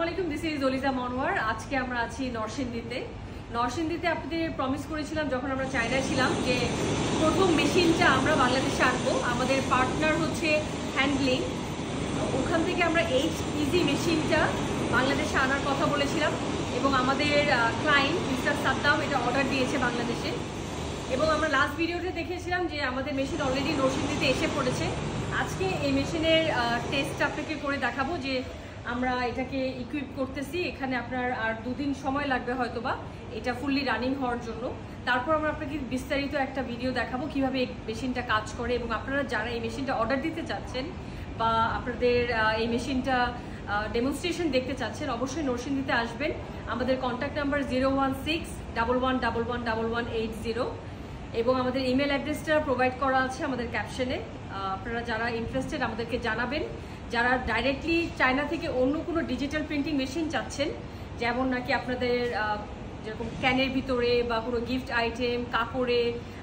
আলাইকুম, this is অলিজা Monowar. আজকে আমরা আছি নরসিংদীতে আপনাদের প্রমিস করেছিলাম যখন আমরা চায়নায় ছিলাম যে প্রথম মেশিনটা আমরা বাংলাদেশে আনবো। আমাদের পার্টনার হচ্ছে হ্যান্ডলিং, ওখান থেকে আমরা ইজি মেশিনটা বাংলাদেশে আনার কথা বলেছিলাম এবং আমাদের ক্লায়েন্ট মিস্টার সাদ্দাম এটা অর্ডার দিয়েছে বাংলাদেশে। এবং আমরা লাস্ট ভিডিওতে দেখেছিলাম যে আমাদের মেশিন অলরেডি নরসিংদীতে এসে পড়েছে। আজকে এই মেশিনের টেস্ট আপনাকে করে দেখাবো যে আমরা এটাকে ইকুইপ করতেছি। এখানে আপনার আর 2 দিন সময় লাগবে হয়তোবা এটা ফুললি রানিং হওয়ার জন্য। তারপর আমরা আপনাকে বিস্তারিত একটা ভিডিও দেখাবো কিভাবে এই মেশিনটা কাজ করে। এবং আপনারা যারা এই মেশিনটা অর্ডার দিতে চাচ্ছেন বা আপনাদের এই মেশিনটা ডেমনস্ট্রেশন দেখতে চাচ্ছেন, অবশ্যই নরসিংদীতে আসবেন। আমাদের কন্ট্যাক্ট নাম্বার 01611111180 এবং আমাদের ইমেল অ্যাড্রেসটা প্রোভাইড করা আছে আমাদের ক্যাপশনে। আপনারা যারা ইন্টারেস্টেড আমাদেরকে জানাবেন। যারা ডাইরেক্টলি চায়না থেকে অন্য কোনো ডিজিটাল প্রিন্টিং মেশিন চাচ্ছেন, যেমন নাকি আপনাদের যেরকম ক্যানের ভিতরে বা কোনো গিফট আইটেম, কাপড়ে,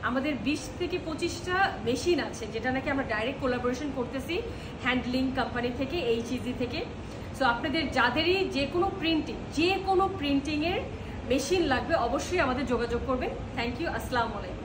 আমাদের 20 থেকে 25টা মেশিন আছে যেটা নাকি আমরা ডাইরেক্ট কোলাবোরেশন করতেছি হ্যান্ডলিং কোম্পানি থেকে, HEZ থেকে। সো আপনাদের যাদেরই যে কোনো প্রিন্টিংয়ের মেশিন লাগবে অবশ্যই আমাদের যোগাযোগ করবেন। থ্যাংক ইউ, আসসালামু আলাইকুম।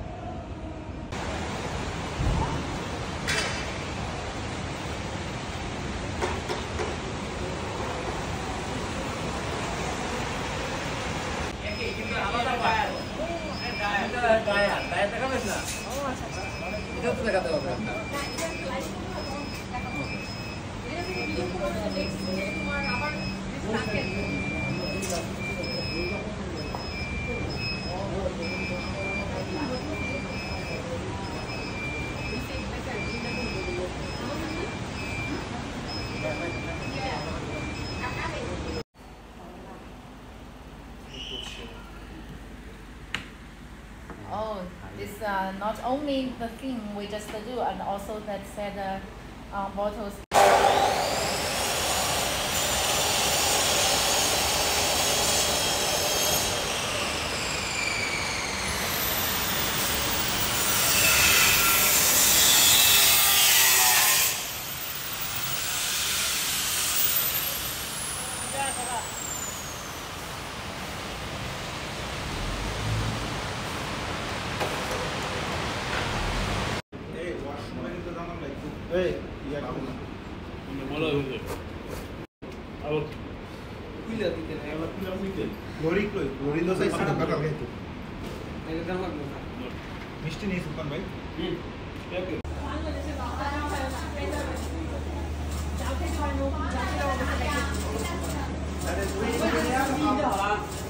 Oh, it's not only the thing we just do, and also that said bottles. মিষ্টি নেই সুলতান ভাই।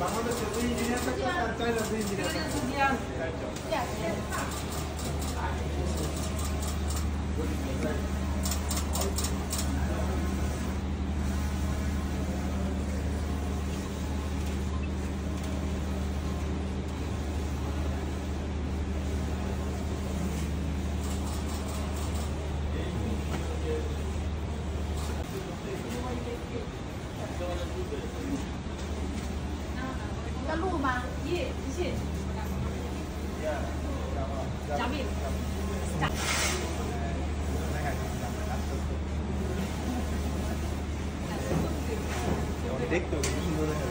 বাংলাদেশের 2 ইঞ্জিনিয়ার থাকতো আর চাইনা 2 ইঞ্জিনিয়ার থাকতো। দেখতো সুন্দর দেখা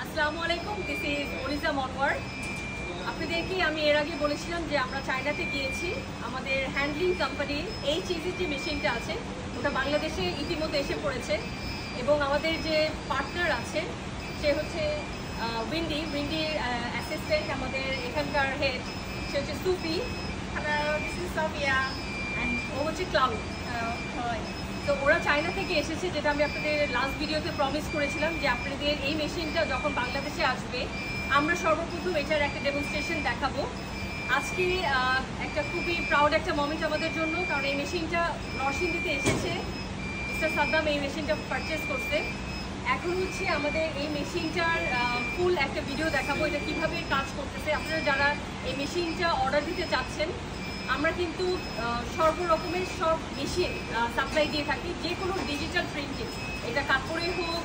আসসালামু আলাইকুম, দিস ইজ অলিজা মনোয়ার। আপনাদেরকে আমি এর আগে বলেছিলাম যে আমরা চায়নাতে গিয়েছি। আমাদের হ্যান্ডলিং কোম্পানি HEZ যে মেশিনটা আছে ওটা বাংলাদেশে ইতিমধ্যে এসে পড়েছে এবং আমাদের যে পার্টনার আছে সে হচ্ছে উইন্ডির অ্যাসিস্ট্যান্ট, আমাদের এখানকার হেড সে হচ্ছে সুফি, দিস ইজ সাবিয়া অ্যান্ড ও হচ্ছে ক্লাউড। তো ওরা চায়না থেকে এসেছে, যেটা আমি আপনাদের লাস্ট ভিডিওতে প্রমিস করেছিলাম যে আপনাদের এই মেশিনটা যখন বাংলাদেশে আসবে আমরা সর্বপ্রথম এটার একটা ডেমনস্ট্রেশন দেখাবো। আজকে একটা খুবই প্রাউড একটা মোমেন্ট আমাদের জন্য, কারণ এই মেশিনটা নরসিংদীতে এসেছে। মিস্টার সাদ্দাম এই মেশিনটা পারচেস করছে। এখন হচ্ছে আমাদের এই মেশিনটার ফুল একটা ভিডিও দেখাবো, এটা কিভাবে কাজ করতেছে। আপনারা যারা এই মেশিনটা অর্ডার দিতে চাচ্ছেন, আমরা কিন্তু সর্বরকমের সব মেশিন সাপ্লাই দিয়ে থাকি, যে কোনো ডিজিটাল প্রিন্টিং, এটা কাপড়ে হোক,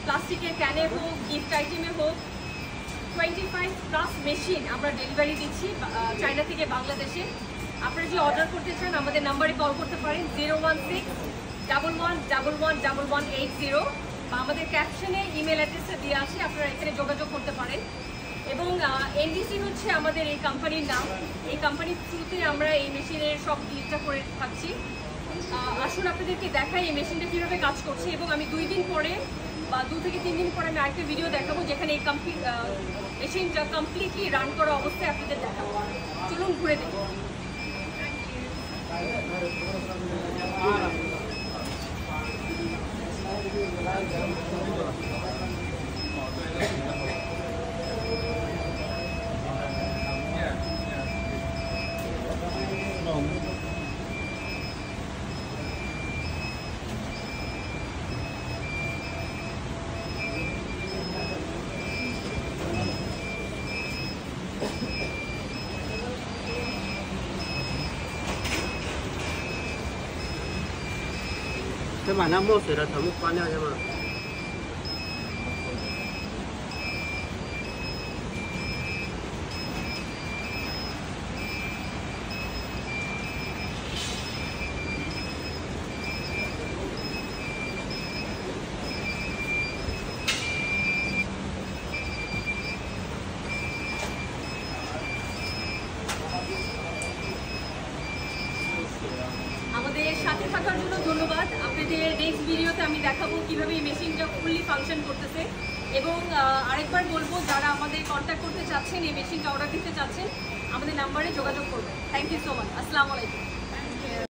প্লাস্টিকের ক্যানে হোক, গিফট আইটেমে হোক, 25+ মেশিন আমরা ডেলিভারি দিচ্ছি চায়না থেকে বাংলাদেশে। আপনারা যদি অর্ডার করতে চান আমাদের নাম্বারে কল করতে পারেন 016-1111-1180, বা আমাদের ক্যাপশনে ইমেল অ্যাড্রেসটা দেওয়া আছে, আপনারা এখানে যোগাযোগ করতে পারেন। এবং এনডিসি হচ্ছে আমাদের এই কোম্পানির নাম। এই কোম্পানির থ্রুতে আমরা এই মেশিনের সব ডিলটা করে থাকছি। আসুন আপনাদেরকে দেখাই এই মেশিনটা কীভাবে কাজ করছে, এবং আমি 2 দিন পরে বা 2 থেকে 3 দিন পরে আমি আরেকটা ভিডিও দেখাবো যেখানে এই মেশিনটা কমপ্লিটলি রান করা অবস্থায় আপনাদের দেখাবো। চলুন ঘুরে দেখি।先把那墨水的全部关掉，行吗？আমাদের সাথে থাকার জন্য ধন্যবাদ। আপনাদের নেক্সট ভিডিওতে আমি দেখাবো কিভাবে এই মেশিনটা ফুললি ফাংশন করতেছে। এবং আরেকবার বলবো, যারা আমাদের কন্ট্যাক্ট করতে চাচ্ছেন, এই মেশিনটা অর্ডার দিতে চাচ্ছেন, আমাদের নাম্বারে যোগাযোগ করবেন। Thank you so much. আসসালামু আলাইকুম।